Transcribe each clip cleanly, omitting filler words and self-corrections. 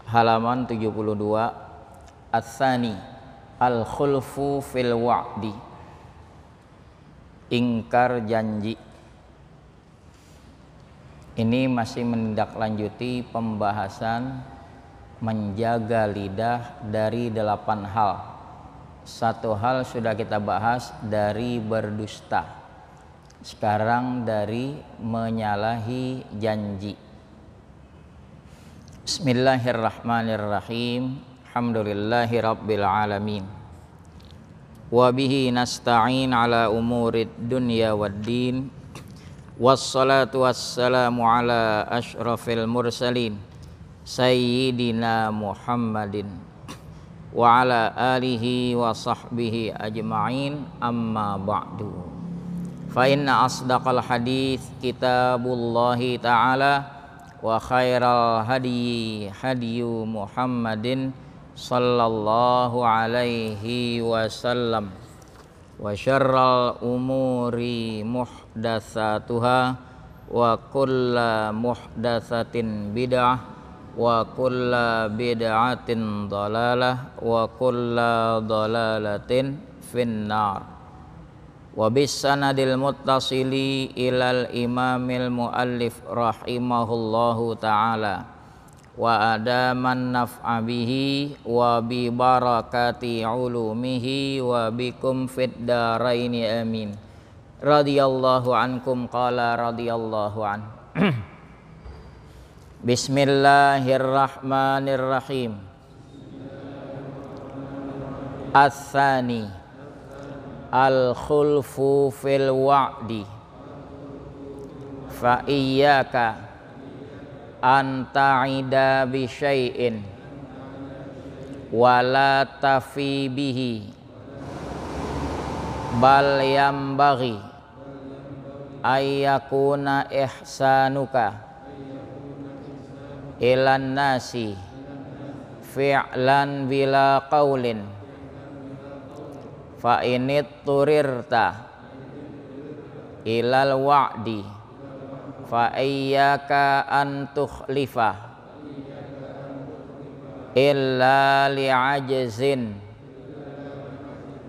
halaman 72. Ats-tsani al-khulfu fil wa'di, ingkar janji. Ini masih menindaklanjuti pembahasan menjaga lidah dari 8 hal. Satu hal sudah kita bahas, dari berdusta. Sekarang dari menyalahi janji. Bismillahirrahmanirrahim. Alhamdulillahi rabbil alamin. Wa bihi nasta'in ala umurid dunya waddin. Wassalatu wassalamu ala asyrafil mursalin Sayyidina Muhammadin wa ala alihi wa sahbihi ajma'in, amma ba'du. Fa inna asdaqal hadits kitabullahi ta'ala wa khairal hadyi hadyu Muhammadin sallallahu alaihi wasallam wa syarral umuri muhdatsatuha wa kulla muhdatsatin bid'ah wa kulla bid'atin dhalalah wa kulla dhalalatin finnar. Wa bis sanadil muttasili ilal imamil muallif rahimahullahu ta'ala wa adaman naf'a bihi wa bi barakati ulumihi wa bikum fid daraini amin. Radhiyallahu ankum, qala radhiyallahu an. Bismillahirrahmanirrahim. Ats-tsani al-khulfu fil wa'di, fa iyyaka anta'ida bi syai'in wala tafi bihi bal yambaghi ayyakuna ihsanuka ilan nasi fi'lan bila qaulin fa init turirta ilal wa'di fa iyyaka an tukhlifa illa li'ajzin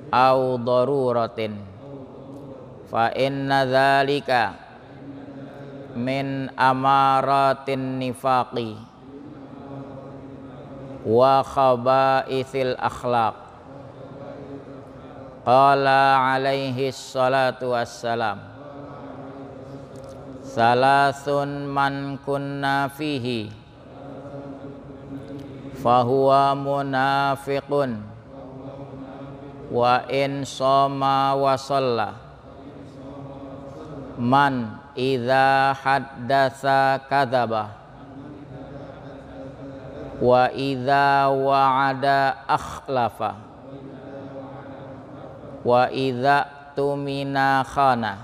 aw daruratin fa inna dzalika min amaratin nifaqi wa khaba'ithil akhlaq. Qala alaihi salatu wassalam, salasun man kunna fihi fahuwa munafiqun wa in shoma wa shalla. Man idza haddatsa kadzaba wa idza wa'ada akhlafa wa idza tumina khana.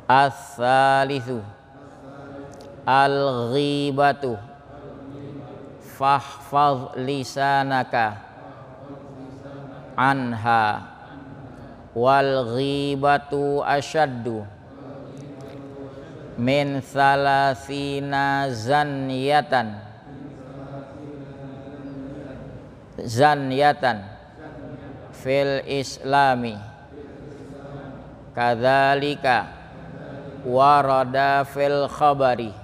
Ats-tsalitsu al-ghibatu fahfaz lisanaka anha wal ghibatu asyaddu min salasina zanyatan fil islami kadzalika warada fil khabari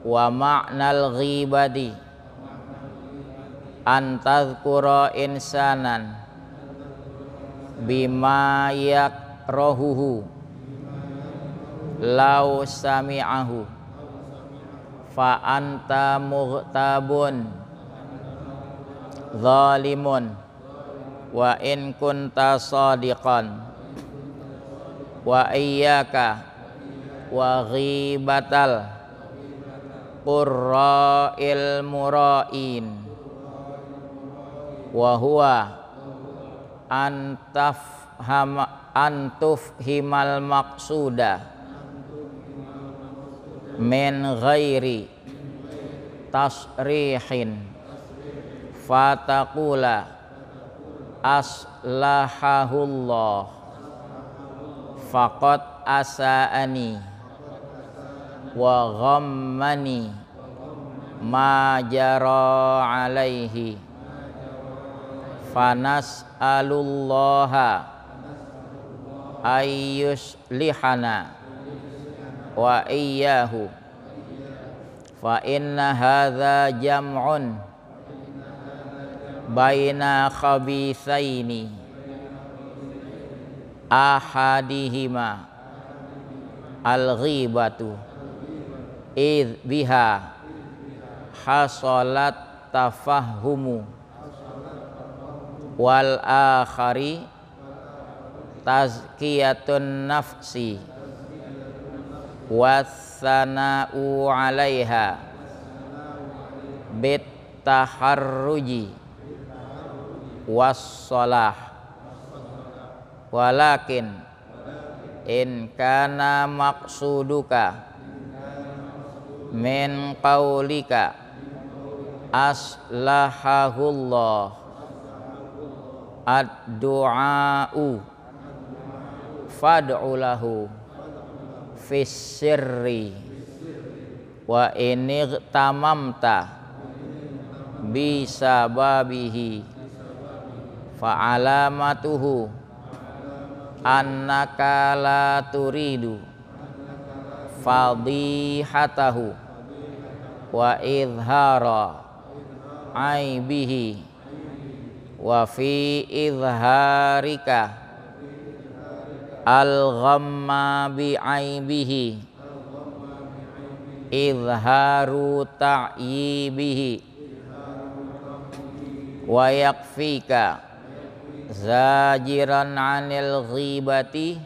wa ma'nal ghibati an tadhkura insanan bima yakrahuhu law sami'ahu fa anta mughtabun zalimun wa in kunta sadiqan wa iyyaka wa ghibatal qurra'il mura'in wa huwa antufhimal maqsuda min ghairi tasrihin fataqula aslahahullah faqad asa'ani wa ghammani ma jara alaihi fanas'alullaha ayyuslihana wa iyyahu fa inna hadza jam'un baina khabithaini ahadihima al-ghibatu idh biha hasalat tafahhumu wal akhari tazkiyatun nafsi wassana'u 'alaiha bit taharruji wassalah walakin in kana maqsuduka min qaulika aslahahullah ad-du'a'u fad'u lahu fis sirri wa in tamamta bi sababihi fa alamatuhu annaka la turidu fadihatahu wa idhara aibihi wa fi idharika al-ghamma bi aibihi idharu ta'yibihi wa yakfika zajiran 'anil ghibati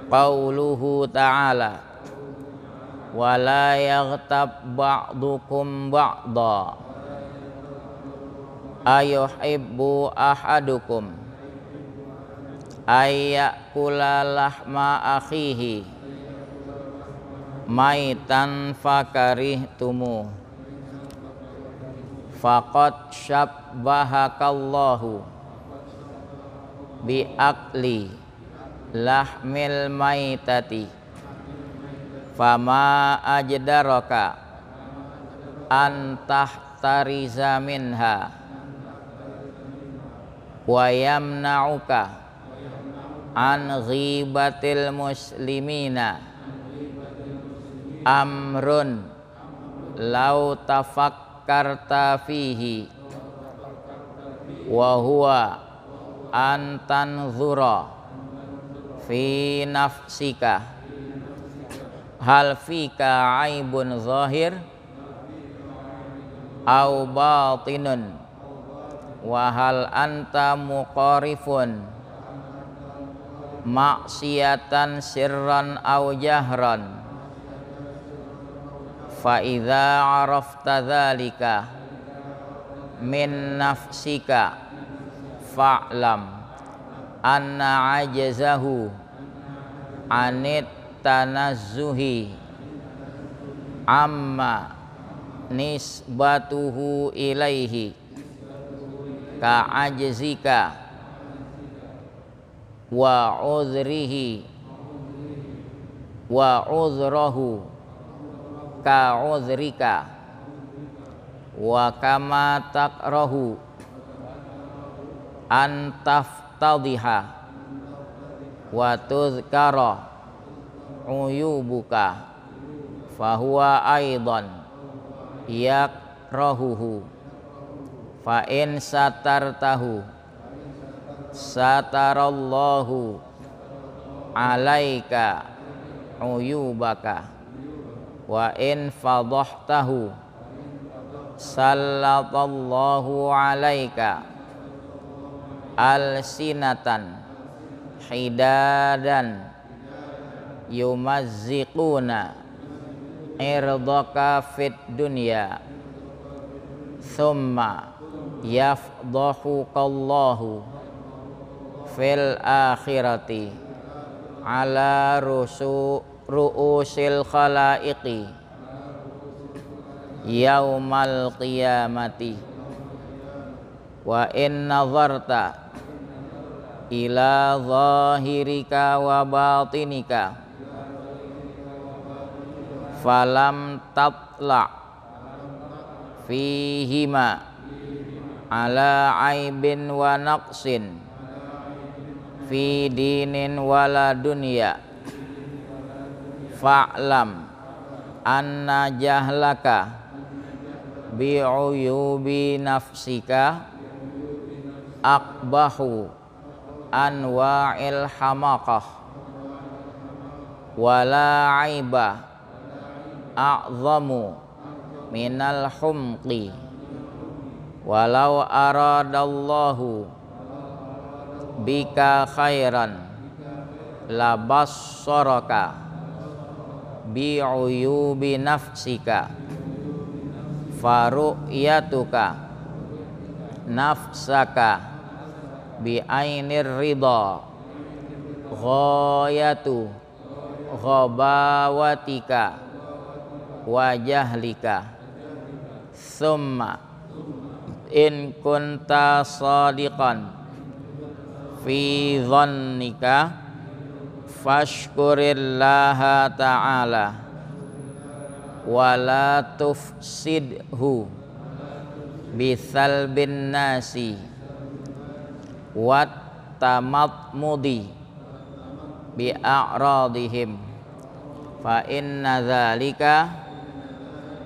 qauluhu ta'ala wa la yaghtab ba'dukum ba'da ayuhibbu ahadukum ayyakula lahma akhihi maitan fakarihtumu faqad syabbahakallahu bi akli lahmil maitati fama ajdaraka an tahtariza minha wa yamna'uka an ghibatil muslimina amrun law tafakkarta fihi wa huwa an tanzura fi nafsika hal fika aibun zahir au batinun wa hal anta muqarifun maksiatan sirran au jahran fa idza arafta dzalika min nafsika fa'lam anna ajazahu anit tanazzuhi amma nisbatuhu ilaihi ka ajzika wa udhrihi wa udhrahu ka udhrika wa kama takrahu an taftadhiha wa tuzkara uyubuka fahuwa aidan yakrahuhu fa in satartahu satarallahu alaika uyubaka wa in fadhahtahu sallatallahu alaika alsinatan hidadan yumazziquna irdaka fid dunya thumma yafdahukallahu fil akhirati ala ru'usil khalaiqi yaumal qiyamati wa in nazarta ila zahirika wa batinika falam tatla fihima ala aibin wa naqsin fi dinin wala dunya fa'lam anna jahlaka bi'uyubi nafsika akbahu anwa'il hamaqah wala aiba a'zamu minal humqi walau aradallahu bika khairan labassaraka bi'uyubi nafsika faru'yatuka nafsaka bi'ainir ridha ghayatu ghabawatika wa jahlika summa in kunta sadiqan fi dhannika fashkurillaha ta'ala wa la tufsidhu bisalbin nasi wat tamatmudi bi'a'radihim fa inna dzalika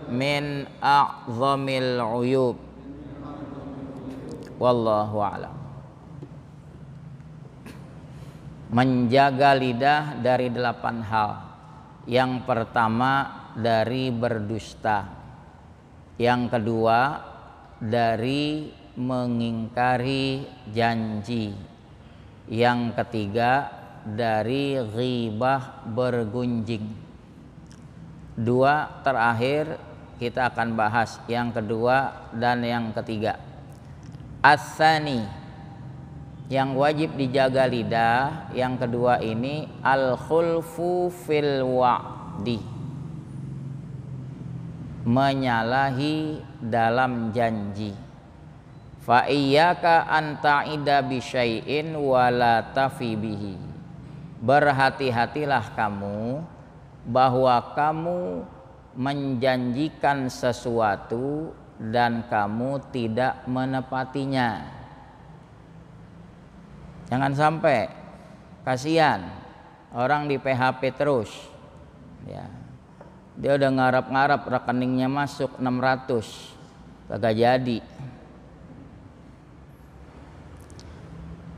min a'zamil uyub wallahu a'lam. Menjaga lidah dari 8 hal. Yang pertama dari berdusta, yang kedua dari mengingkari janji, yang ketiga dari ghibah bergunjing. 2 terakhir kita akan bahas, yang kedua dan yang ketiga. As-sani, yang wajib dijaga lidah, yang kedua ini al-khulfu fil wa'di, menyalahi dalam janji. Fa iyyaka an ta'ida bi syai'in wa la tafi bihi, berhati-hatilah kamu bahwa kamu menjanjikan sesuatu dan kamu tidak menepatinya. Jangan sampai, kasihan orang di PHP terus ya. Dia udah ngarap-ngarap rekeningnya masuk 600 kagak jadi.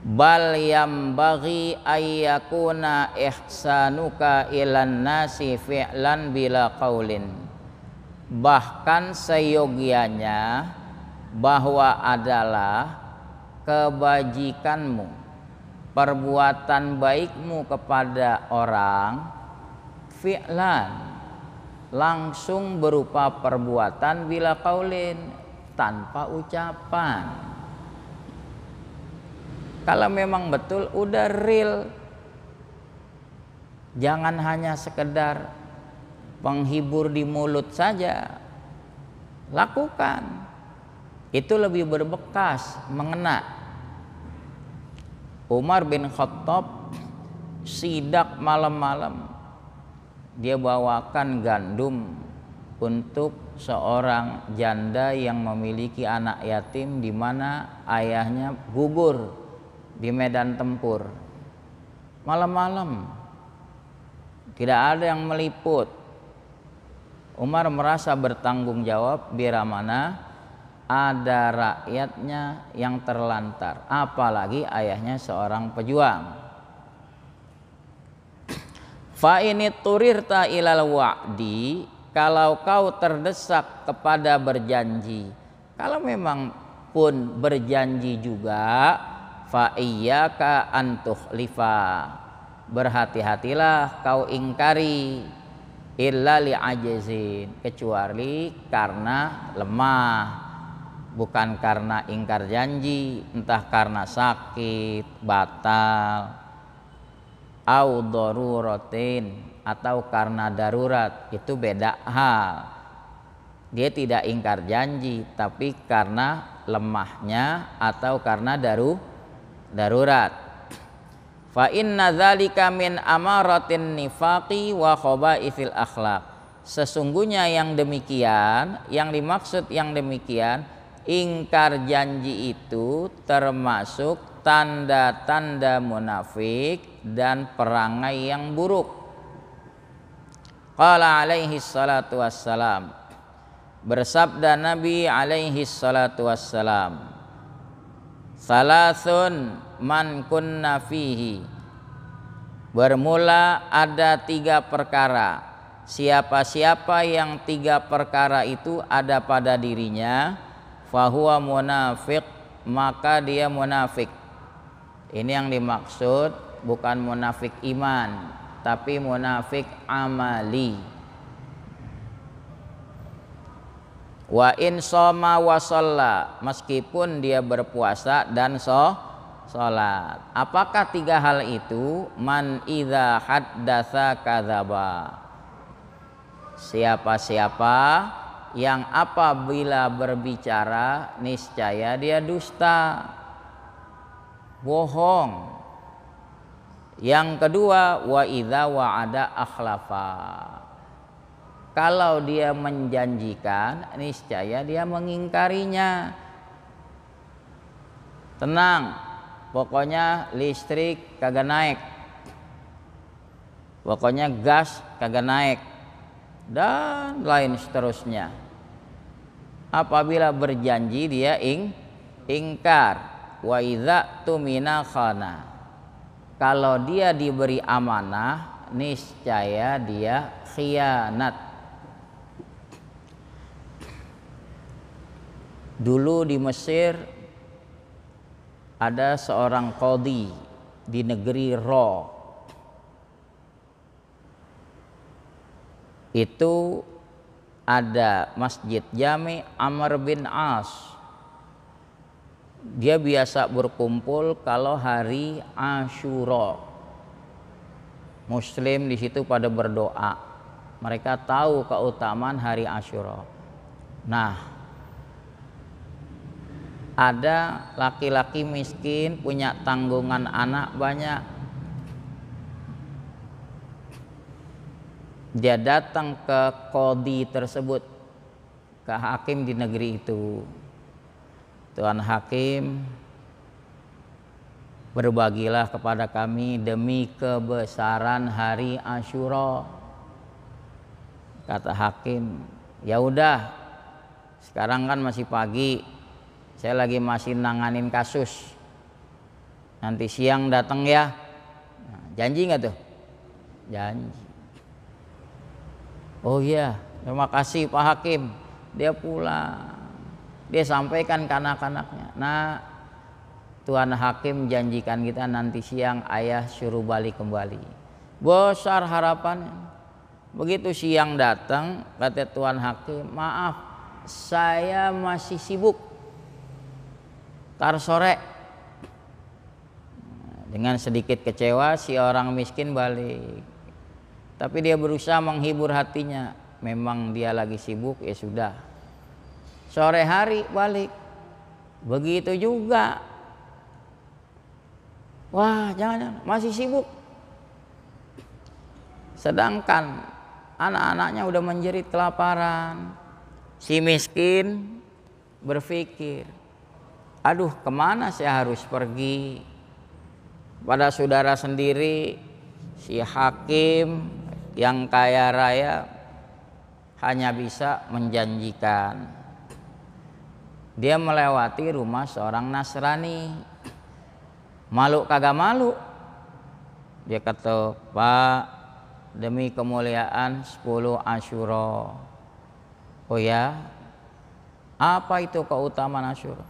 Bal yambaghi ayyakuna ihsanuka ilan nasi fi'lan bila qaulin, bahkan seyogianya bahwa adalah kebajikanmu, perbuatan baikmu kepada orang, fi'lan, langsung berupa perbuatan, bila qaulin, tanpa ucapan. Kalau memang betul udah real, jangan hanya sekedar penghibur di mulut saja, lakukan. Itu lebih berbekas, mengena. Umar bin Khattab sidak malam-malam, dia bawakan gandum untuk seorang janda yang memiliki anak yatim di mana ayahnya gugur di medan tempur. Malam-malam tidak ada yang meliput. Umar merasa bertanggung jawab bila mana ada rakyatnya yang terlantar, apalagi ayahnya seorang pejuang. Fa ini turirta ilal wa'di, kalau kau terdesak kepada berjanji, kalau memang pun berjanji juga, fa iyyaka an tukhlifa, berhati-hatilah kau ingkari, illa li ajzin, kecuali karena lemah, bukan karena ingkar janji, entah karena sakit, batal, au daruratin, atau karena darurat, itu beda hal. Dia tidak ingkar janji, tapi karena lemahnya atau karena darurat. Fa inna dzalika min amaratin nifaqi wa khaba'ithil akhlaq, sesungguhnya yang demikian, yang dimaksud yang demikian, ingkar janji itu termasuk tanda-tanda munafik dan perangai yang buruk. Qala alaihi salatu wassalam, bersabda Nabi alaihi salatu wassalam, salasun man kunna fihi, bermula ada 3 perkara, siapa-siapa yang 3 perkara itu ada pada dirinya, fahuwa munafiq, maka dia munafik. Ini yang dimaksud bukan munafik iman, tapi munafik amali. Wa in shoma wa shalla, meskipun dia berpuasa dan sholat. Apakah 3 hal itu? Man idza haddatsa kadzaba, siapa-siapa yang apabila berbicara niscaya dia dusta, bohong. Yang kedua, wa idza wa'ada akhlafa, kalau dia menjanjikan niscaya dia mengingkarinya. Tenang, pokoknya listrik kagak naik, pokoknya gas kagak naik, dan lain seterusnya. Apabila berjanji dia ingkar. Wa idza tumina khana, kalau dia diberi amanah niscaya dia khianat. Dulu di Mesir ada seorang qadhi di negeri Ra. Itu ada Masjid Jami Amr bin As. Dia biasa berkumpul kalau hari Asyura. Muslim di situ pada berdoa. Mereka tahu keutamaan hari Asyura. Nah, ada laki-laki miskin punya tanggungan anak banyak. Dia datang ke qadhi tersebut, ke hakim di negeri itu. Tuan hakim, berbagilah kepada kami demi kebesaran hari Asyura. Kata hakim, ya udah, sekarang kan masih pagi, saya lagi masih nanganin kasus. Nanti siang datang ya. Nah, janji nggak tuh? Janji. Oh iya, terima kasih Pak Hakim. Dia pulang. Dia sampaikan ke anak-anaknya. Nah, Tuan Hakim janjikan kita nanti siang ayah suruh balik kembali. Besar harapannya. Begitu siang datang, kata Tuan Hakim, maaf, saya masih sibuk. Tar sore. Dengan sedikit kecewa si orang miskin balik. Tapi dia berusaha menghibur hatinya. Memang dia lagi sibuk, ya sudah. Sore hari balik. Begitu juga. Wah, jangan, masih sibuk. Sedangkan anak-anaknya udah menjerit kelaparan. Si miskin berpikir, aduh, kemana saya harus pergi? Pada saudara sendiri, si hakim yang kaya raya hanya bisa menjanjikan. Dia melewati rumah seorang Nasrani. Malu kagak malu. Dia kata, Pak, demi kemuliaan 10 Asyura. Oh ya, apa itu keutamaan Asyura?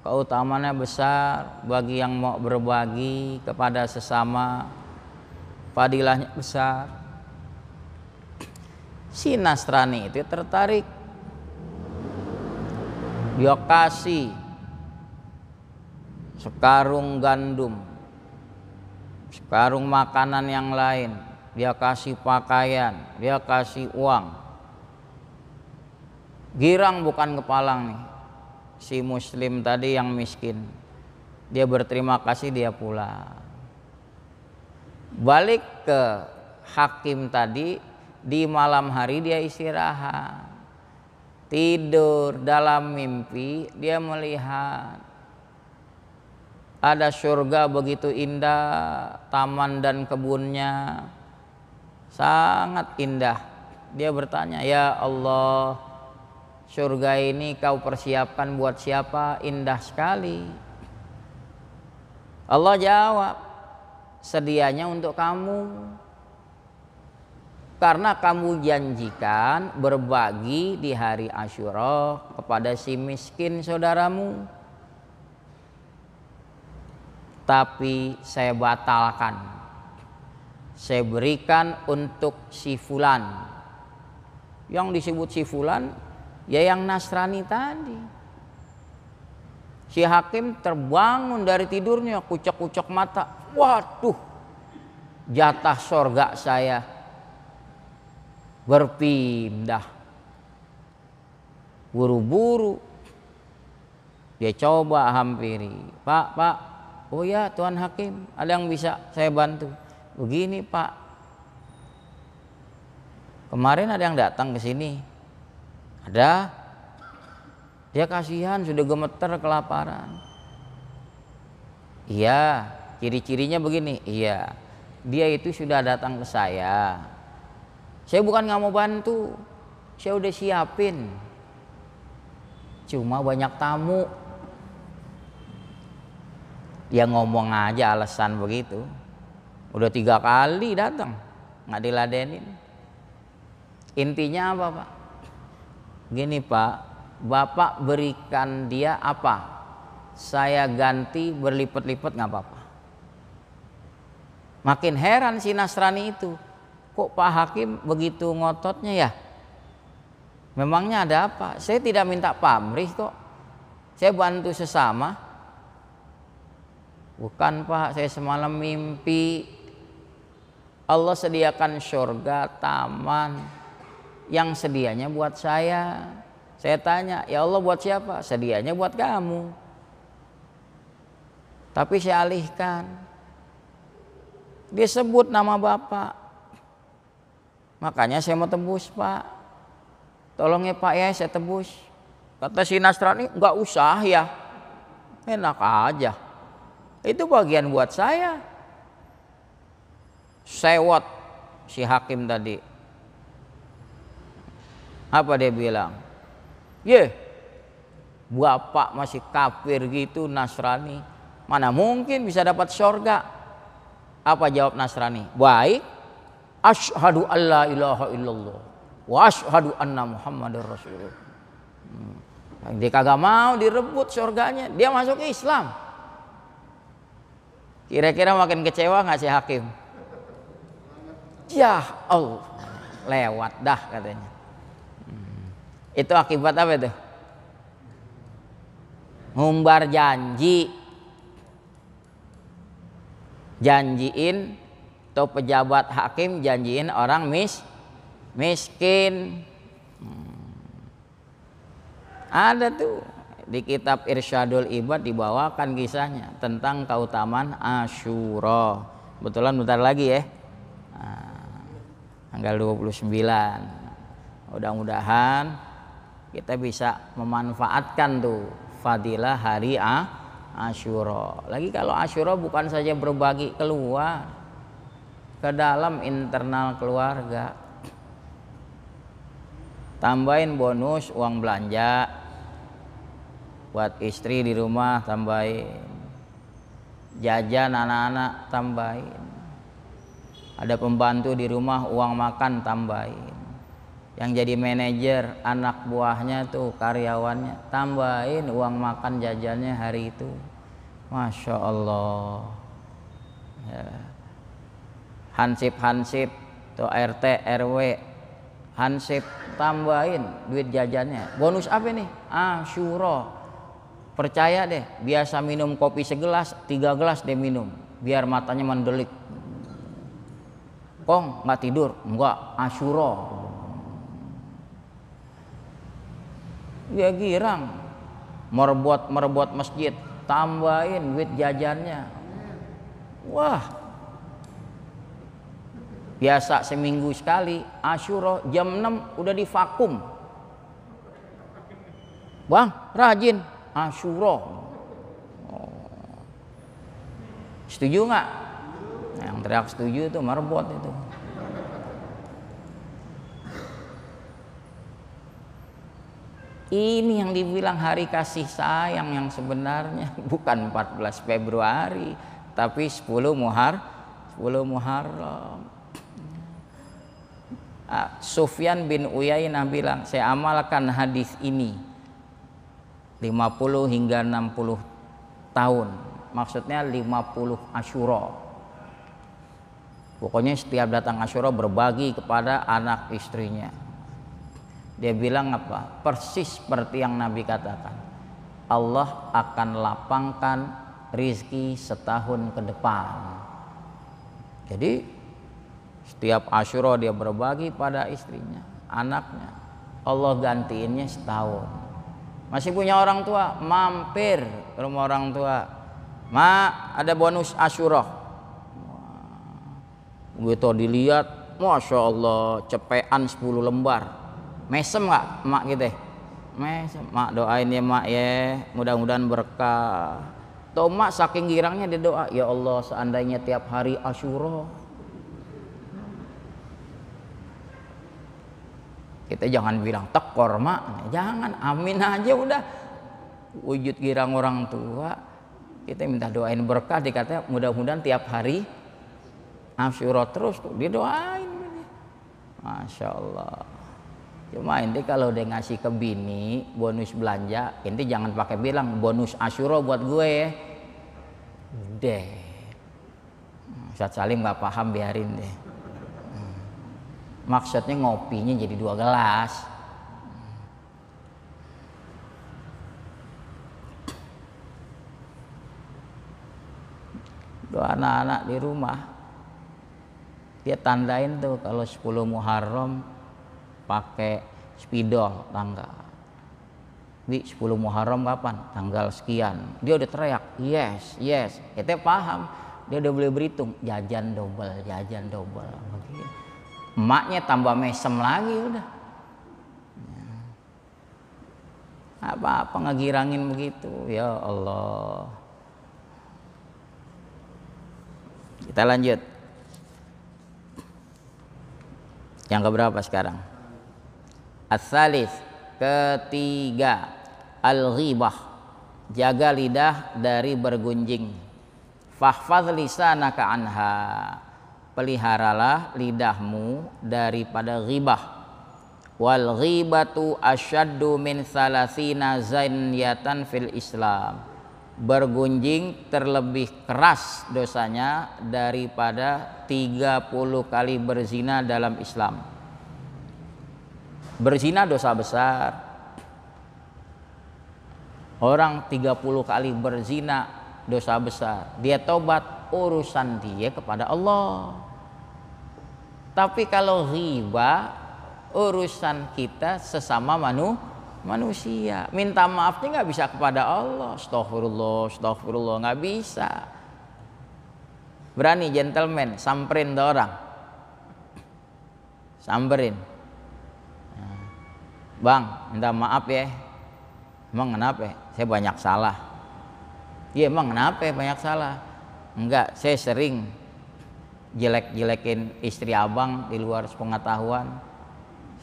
Keutamaannya besar bagi yang mau berbagi kepada sesama. Fadilahnya besar. Si Nasrani itu tertarik. Dia kasih sekarung gandum, sekarung makanan yang lain, dia kasih pakaian, dia kasih uang. Girang bukan kepalang nih si muslim tadi yang miskin. Dia berterima kasih, dia pulang. Balik ke hakim tadi, di malam hari dia istirahat, tidur, dalam mimpi dia melihat ada surga begitu indah, taman dan kebunnya sangat indah. Dia bertanya, ya Allah, surga ini kau persiapkan buat siapa? Indah sekali. Allah jawab, sedianya untuk kamu, karena kamu janjikan berbagi di hari Asyura kepada si miskin saudaramu. Tapi saya batalkan, saya berikan untuk si fulan. Yang disebut si fulan ya yang Nasrani tadi. Si hakim terbangun dari tidurnya, kucek-kucek mata. Waduh, jatah sorga saya berpindah. Buru-buru dia coba hampiri. Pak, oh ya Tuan Hakim, ada yang bisa saya bantu? Begini Pak, kemarin ada yang datang ke sini. Ada. Dia kasihan, sudah gemeter kelaparan. Iya, ciri-cirinya begini. Iya, dia itu sudah datang ke saya. Saya bukan nggak mau bantu, saya udah siapin. Cuma banyak tamu. Ya ngomong aja alasan begitu. Udah 3 kali datang, nggak diladenin. Intinya apa Pak? Gini Pak, Bapak berikan dia apa? Saya ganti berlipat-lipat nggak apa-apa. Makin heran si Nasrani itu. Kok Pak Hakim begitu ngototnya ya? Memangnya ada apa? Saya tidak minta pamrih kok. Saya bantu sesama. Bukan Pak, saya semalam mimpi Allah sediakan surga, taman yang sedianya buat saya. Saya tanya, ya Allah buat siapa? Sedianya buat kamu. Tapi saya alihkan. Dia sebut nama Bapak. Makanya saya mau tebus Pak. Tolong ya Pak ya, saya tebus. Kata si Nasrani, enggak usah ya. Enak aja. Itu bagian buat saya. Sewot si hakim tadi. Apa dia bilang? Bapak masih kafir gitu Nasrani, mana mungkin bisa dapat surga? Apa jawab Nasrani? Baik, asyhadu alla ilaha illallah wa asyhadu anna muhammadar rasulullah. Dia kagak mau direbut surganya, dia masuk Islam. Kira-kira makin kecewa nggak si hakim? Ya Allah, lewat dah katanya. Itu akibat apa itu? Ngumbar janji. Janjiin atau pejabat hakim janjiin orang miskin. Ada tuh di kitab Irsyadul Ibad dibawakan kisahnya tentang keutamaan Asyura. Betulan bentar lagi ya. Tanggal 29. Mudah-mudahan kita bisa memanfaatkan tuh fadilah hari Asyura. Lagi kalau Asyura bukan saja berbagi keluar ke dalam internal keluarga. Tambahin bonus uang belanja buat istri di rumah, tambahin jajan anak-anak, tambahin ada pembantu di rumah uang makan, tambahin yang jadi manajer anak buahnya tuh karyawannya, tambahin uang makan jajannya hari itu. Masya Allah ya. Hansip tuh RT RW hansip, tambahin duit jajannya. Bonus apa nih? Asyura. Percaya deh, biasa minum kopi segelas, 3 gelas dia minum biar matanya mendelik. Kong nggak tidur? Enggak, Asyura. Dia girang, merebut masjid, tambahin duit jajannya. Wah, Biasa seminggu sekali, Asyura jam 6 udah divakum. Bang, rajin Asyura. Setuju nggak? Yang teriak setuju itu marbot itu. Ini yang dibilang hari kasih sayang yang sebenarnya bukan 14 Februari tapi 10 Muharram. Sufyan bin Uyainah bilang, saya amalkan hadis ini 50 hingga 60 tahun. Maksudnya 50 Asyura. Pokoknya setiap datang Asyura berbagi kepada anak istrinya. Dia bilang apa? Persis seperti yang Nabi katakan. Allah akan lapangkan rizki setahun ke depan. Jadi setiap Asyura dia berbagi pada istrinya, anaknya. Allah gantiinnya setahun. Masih punya orang tua, mampir ke rumah orang tua. Ma, ada bonus Asyura. Begitu dilihat, Masya Allah, cepean 10 lembar. Mesem nggak mak gitu? Mesem. Mak doain ya mak ya, mudah-mudahan berkah. Tuh mak saking girangnya dia doa, ya Allah seandainya tiap hari Asyura. Kita jangan bilang tekor mak, jangan, amin aja udah. Wujud girang orang tua, kita minta doain berkah, dikatanya mudah-mudahan tiap hari Asyura terus tuh didoain. Masya Allah. Cuma inti kalau udah ngasih ke bini bonus belanja, inti jangan pakai bilang bonus Asyura buat gue ya. Udah. Ustaz Salim nggak paham, biarin deh. Maksudnya ngopinya jadi 2 gelas. Doa anak-anak di rumah, dia tandain tuh kalau 10 Muharram pakai spidol tanggal. Di 10 Muharram kapan? Tanggal sekian. Dia udah teriak, yes, yes. Kita paham. Dia udah boleh berhitung, jajan double. Begitu. Emaknya tambah mesem lagi udah. Apa-apa ngegirangin begitu, ya Allah. Kita lanjut. Yang keberapa sekarang? As-salis, ketiga, al-ghibah, jaga lidah dari bergunjing. Fahfaz lisanaka anha, peliharalah lidahmu daripada ghibah. Wal ghibatu asyaddu min salasina zanyatan fil Islam. Bergunjing terlebih keras dosanya daripada 30 kali berzina dalam Islam. Berzina dosa besar. Orang 30 kali berzina dosa besar. Dia tobat, urusan dia kepada Allah. Tapi kalau ghibah, urusan kita sesama manusia. Minta maafnya nggak bisa kepada Allah. Astagfirullah, nggak bisa. Berani gentleman samperin ke orang, samperin. Bang, minta maaf ya. Emang kenapa? Saya banyak salah. Iya, emang kenapa banyak salah? Enggak, saya sering jelek-jelekin istri abang di luar sepengetahuan.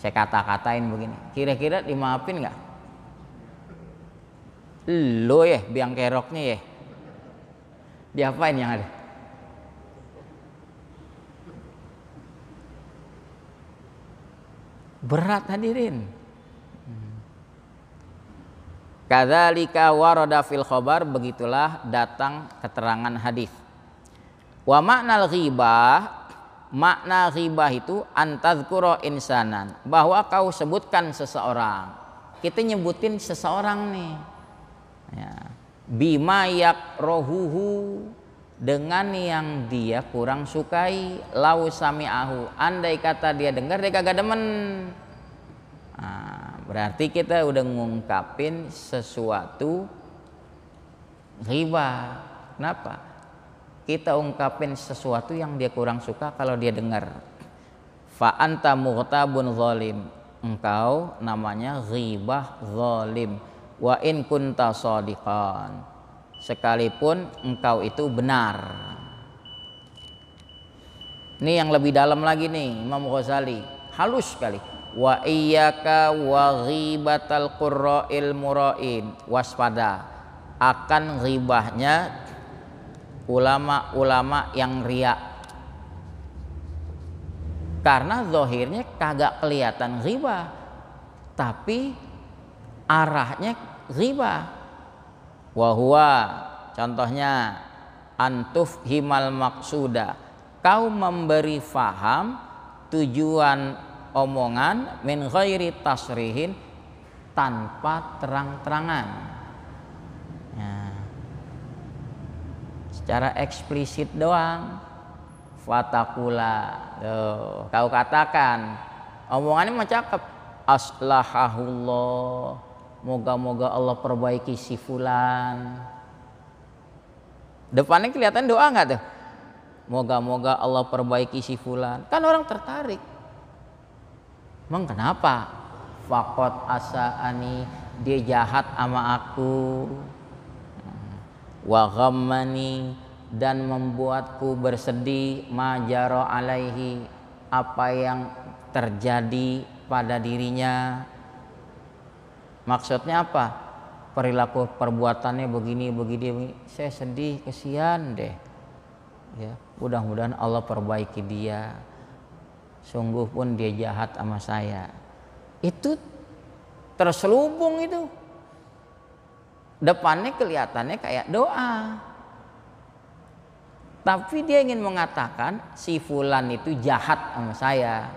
Saya kata-katain begini. Kira-kira dimaafin nggak? Lo ya, biang keroknya ya. Diapain yang ada? Berat hadirin. Kadzalika warada fil khabar, begitulah datang keterangan hadis. Wa maknal ghibah, makna ghibah itu antadzkura insanan, bahwa kau sebutkan seseorang. Kita nyebutin seseorang nih. Ya. Bima yakrohuhu, dengan yang dia kurang sukai, lau sami'ahu, andai kata dia dengar dia kagak demen. Nah, berarti kita udah ngungkapin sesuatu ghibah. Kenapa? Kita ungkapin sesuatu yang dia kurang suka kalau dia dengar. fa anta mughtabun zalim, engkau namanya ghibah zalim. Wa in kunta shadiqan, sekalipun engkau itu benar. Ini yang lebih dalam lagi nih Imam Ghazali, halus sekali. Wa iyyaka wa ghibatal qurra'il mura'in, waspada akan ghibahnya ulama-ulama yang riya, karena zahirnya kagak kelihatan ghibah tapi arahnya ghibah. Wa huwa, contohnya antuf himal maksuda, kau memberi faham tujuan omongan min ghairi tasrihin, tanpa terang-terangan, nah, secara eksplisit doang. Fatakula, kau katakan, omongannya mah cakep, aslahahullah, moga-moga Allah perbaiki si fulan. Depannya kelihatan doa nggak tuh? Moga-moga Allah perbaiki si fulan. Kan orang tertarik. Emang kenapa? Faqad asaani, dia jahat sama aku. Wa ghammani, dan membuatku bersedih, majaro alaihi, apa yang terjadi pada dirinya. Maksudnya apa? Perilaku perbuatannya begini, saya sedih, kesian deh. Ya, mudah-mudahan Allah perbaiki dia. Sungguh pun dia jahat sama saya. Itu terselubung itu. Depannya kelihatannya kayak doa. Tapi dia ingin mengatakan si fulan itu jahat sama saya.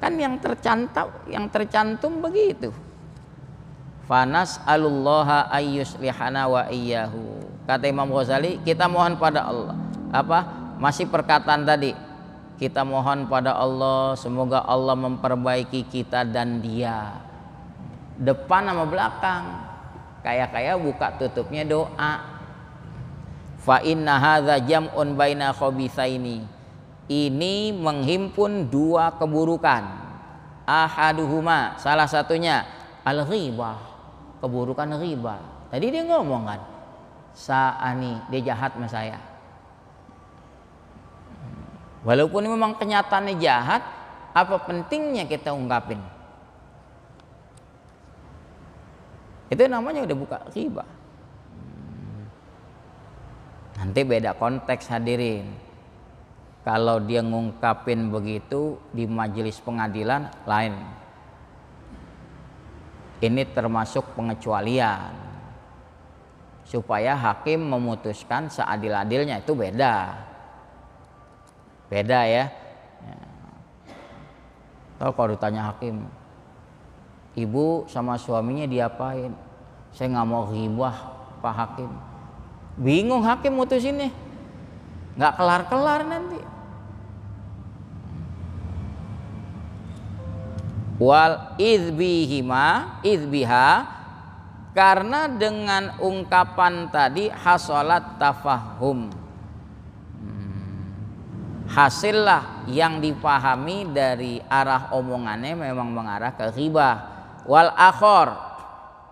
Kan yang tercantum begitu. Fanas alullaha ayyuslihana wa iyyahu. Kata Imam Ghazali, kita mohon pada Allah. Masih perkataan tadi. Kita mohon pada Allah semoga Allah memperbaiki kita dan dia. Depan sama belakang. Kayak buka tutupnya doa. Fa inna hadza jam'un baina khabithaini, ini menghimpun dua keburukan. Ahaduhuma, salah satunya al-ghibah, keburukan ghibah. Tadi dia ngomong kan, sa'ani, dia jahat sama saya. Walaupun memang kenyataannya jahat, apa pentingnya kita ungkapin? Itu namanya udah buka ghibah. Nanti beda konteks hadirin. Kalau dia ngungkapin begitu di majelis pengadilan lain. Ini termasuk pengecualian. Supaya hakim memutuskan seadil-adilnya, itu beda. Beda ya. Kalau ditanya hakim, ibu sama suaminya diapain? Saya nggak mau ghibah Pak Hakim. Bingung hakim mutusinnya, nggak kelar-kelar nanti. Wal izbiha, karena dengan ungkapan tadi hasolat tafahum, hasillah yang dipahami dari arah omongannya memang mengarah ke ghibah. Wal akhor,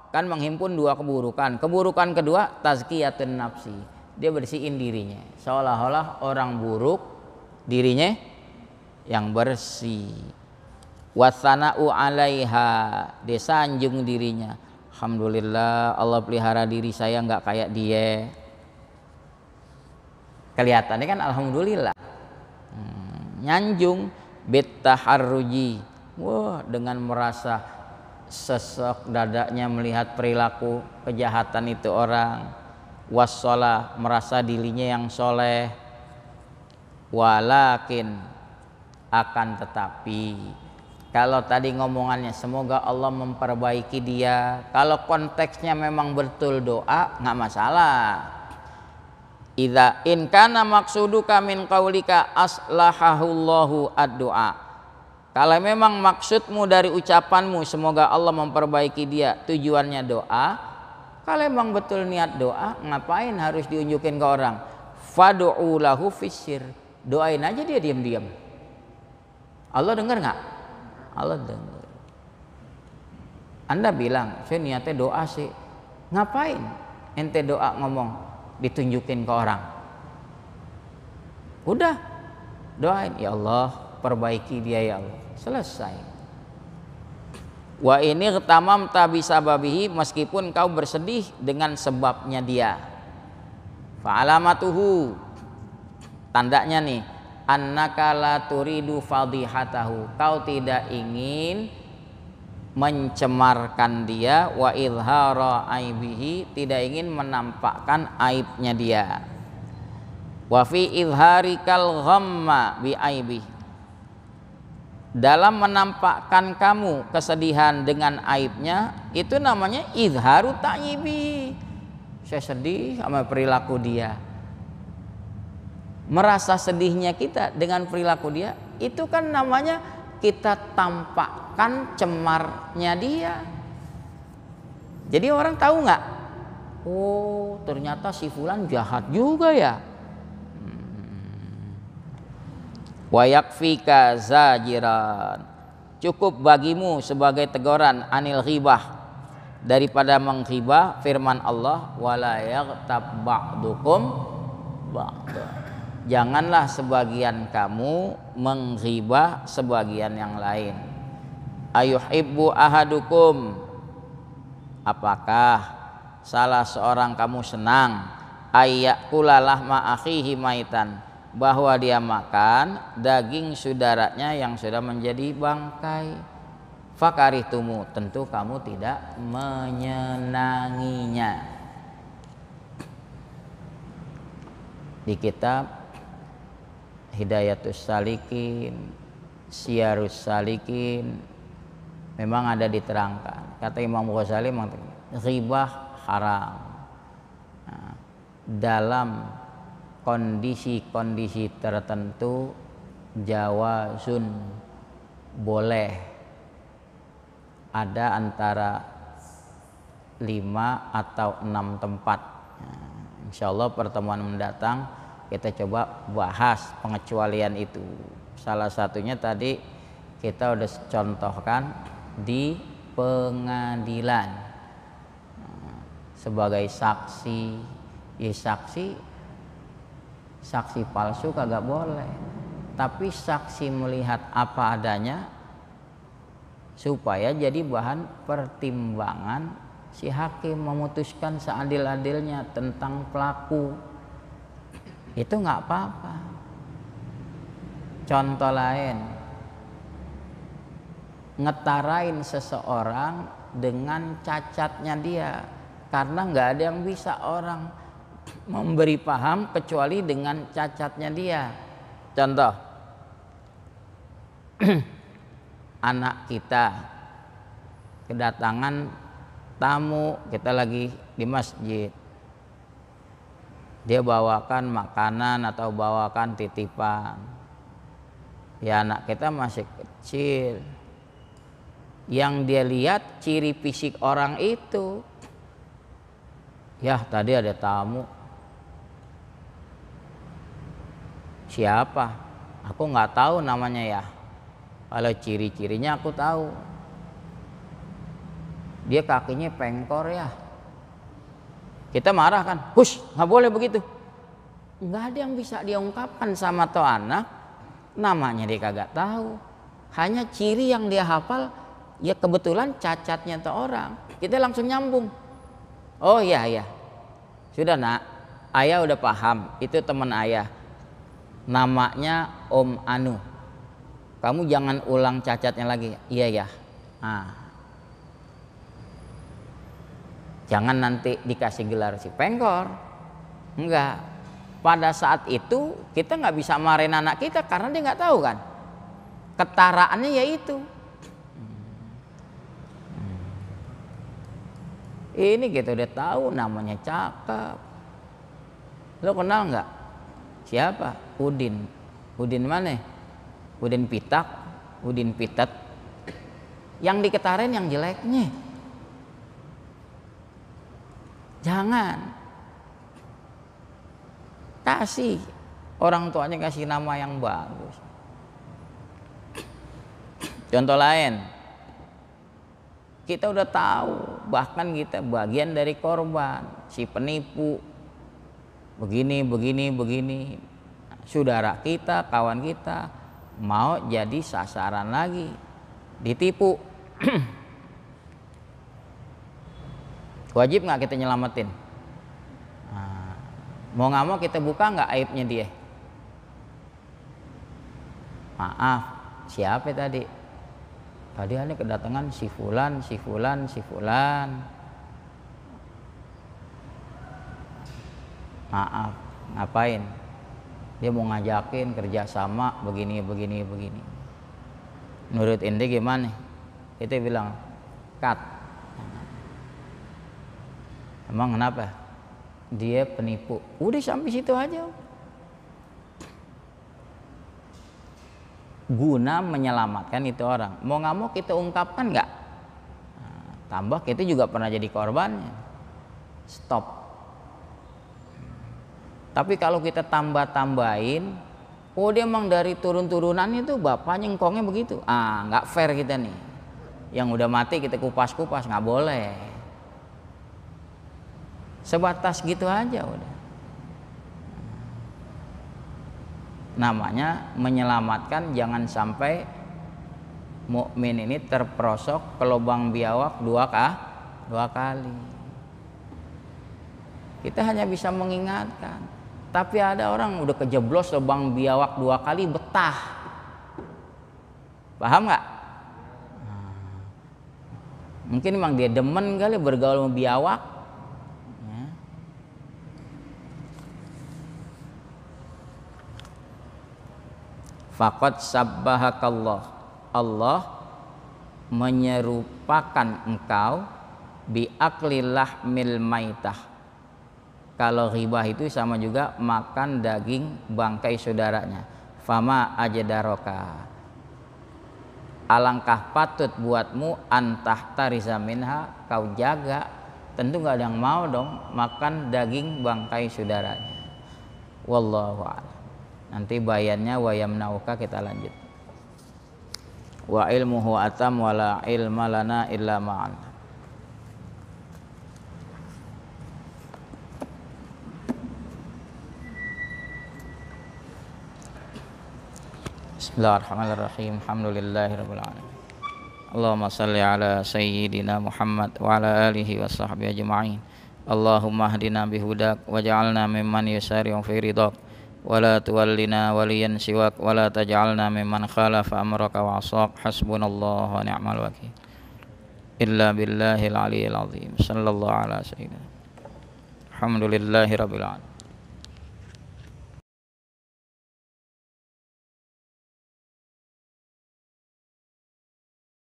kan menghimpun dua keburukan. Keburukan kedua tazkiyatun nafsi, dia bersihin dirinya, seolah-olah orang buruk, dirinya yang bersih. Wasana'u alaiha, dia sanjung dirinya, alhamdulillah Allah pelihara diri saya nggak kayak dia. Kelihatannya kan alhamdulillah. Nyanjung bitaharruji, wah, dengan merasa sesek dadanya melihat perilaku kejahatan itu orang. Wassalah, merasa dirinya yang soleh. Walakin, akan tetapi, kalau tadi ngomongannya semoga Allah memperbaiki dia, kalau konteksnya memang betul doa, nggak masalah. Idza in kana maqsuduka min qaulika aslahahullahu ad-du'a, kalau memang maksudmu dari ucapanmu semoga Allah memperbaiki dia, tujuannya doa, kalau memang betul niat doa, ngapain harus diunjukin ke orang? Fadu'u lahu fisyir, doain aja dia diam-diam. Allah dengar nggak? Allah dengar. Anda bilang, saya niatnya doa sih. Ngapain ente doa ngomong ditunjukin ke orang? Udah, doain, ya Allah perbaiki dia ya Allah. Selesai. Wa ini tamam tabi sababihi, meskipun kau bersedih dengan sebabnya dia. Fa alamatuhu, tandanya nih, annaka la turidu fadihatahu, kau tidak ingin mencemarkan dia, wa izhara aibihi, tidak ingin menampakkan aibnya dia. Wa fi izharikal ghamma bi aibihi, dalam menampakkan kamu kesedihan dengan aibnya, itu namanya izharu ta'ibi. Saya sedih sama perilaku dia. Merasa sedihnya kita dengan perilaku dia, itu kan namanya kita tampakkan cemarnya dia. Jadi orang tahu nggak? Oh, ternyata si fulan jahat juga ya. Wa yakfika zajiran, cukup bagimu sebagai teguran anil ghibah, daripada menghibah. Firman Allah, wala yaghtab ba'dukum ba'da, janganlah sebagian kamu menghibah sebagian yang lain. Ayuhibbu ahadukum, apakah salah seorang kamu senang ayyakula lahma akhihi maitan, bahwa dia makan daging saudaranya yang sudah menjadi bangkai. Fakarihtumu, tentu kamu tidak menyenanginya. Di kitab Hidayatus Salikin, Syiarus Salikin, memang ada diterangkan. Kata Imam Ghazali, ghibah haram. Nah, dalam kondisi-kondisi tertentu jawazun, boleh, ada antara 5 atau 6 tempat. Nah, insya Allah pertemuan mendatang kita coba bahas pengecualian itu. Salah satunya tadi kita udah contohkan di pengadilan. Nah, sebagai saksi, ya saksi palsu kagak boleh, tapi saksi melihat apa adanya supaya jadi bahan pertimbangan si hakim memutuskan seadil-adilnya tentang pelaku. Itu nggak apa-apa. Contoh lain, ngetarain seseorang dengan cacatnya dia, karena nggak ada yang bisa orang memberi paham kecuali dengan cacatnya dia. Contoh, anak kita kedatangan tamu, kita lagi di masjid, dia bawakan makanan atau bawakan titipan. Ya, anak kita masih kecil, yang dia lihat ciri fisik orang itu. Ya, tadi ada tamu. Siapa? Aku nggak tahu namanya ya. Kalau ciri-cirinya aku tahu. Dia kakinya pengkor ya. Kita marah kan? Hush, nggak boleh begitu. Nggak ada yang bisa diungkapkan sama tuh anak. Namanya dia kagak tahu. Hanya ciri yang dia hafal, ya kebetulan cacatnya tuh orang. Kita langsung nyambung. Oh iya ya, sudah nak, ayah udah paham, itu teman ayah, namanya Om Anu. Kamu jangan ulang cacatnya lagi. Iya ya. Nah, jangan nanti dikasih gelar si pengkor. Enggak. Pada saat itu kita nggak bisa marahin anak kita karena dia nggak tahu kan. Ketaraannya yaitu. Ini kita udah tahu namanya cakep. Lo kenal nggak? Siapa? Udin. Udin mana? Udin Pitak, Udin Pitet. Yang diketarin yang jeleknya. Jangan. Kasih orang tuanya kasih nama yang bagus. Contoh lain, kita udah tahu, bahkan kita bagian dari korban, si penipu begini. Saudara kita, kawan kita mau jadi sasaran lagi, ditipu. Wajib nggak kita nyelamatin? Nah, mau nggak mau kita buka nggak aibnya dia? Maaf, siapa tadi? Tadi ada kedatangan si fulan. Maaf, ngapain? Dia mau ngajakin kerjasama begini. Menurut ente gimana? Kita bilang cut. Emang kenapa? Dia penipu. Udah sampai situ aja. Guna menyelamatkan itu orang. Mau nggak mau kita ungkapkan nggak? Nah, tambah kita juga pernah jadi korbannya. Stop. Tapi kalau kita tambahin, oh dia emang dari turun-turunannya tuh bapaknya engkongnya begitu. Nggak fair kita nih. Yang udah mati kita kupas-kupas, nggak boleh. Sebatas gitu aja udah. Namanya menyelamatkan, jangan sampai mukmin ini terperosok ke lubang biawak dua kali. Kita hanya bisa mengingatkan, tapi ada orang udah kejeblos lubang biawak 2 kali betah. Paham nggak? Mungkin memang dia demen kali bergaul sama biawak. Faqad sabbahakallah, Allah menyerupakan engkau bi akli lahmil maitah. Kalau ghibah itu sama juga makan daging bangkai saudaranya. Fama ajdaroka, alangkah patut buatmu antahtarisa minha, kau jaga. Tentu gak ada yang mau dong makan daging bangkai saudaranya. Wallahu a'lam. Nanti bayannya wa yamnauka kita lanjut. Wa ilmuhu atam wala ilma lana illa ma'al. Bismillahirrahmanirrahim. Alhamdulillahirabbil alamin. Allahumma shalli ala sayyidina Muhammad wa ala alihi wa sahbihi ajma'in. Allahumma hdina bihudak waj'alna mimman yusari'u fi ridhak wa la tuwallina waliyan siwak wa la taj'alna mimman khalafa amraka wa 'asaq. Hasbunallahu wa ni'mal wakil. Illa billahil aliyyil azim. Sallallahu ala sayyidina. Alhamdulillahirabbil alamin.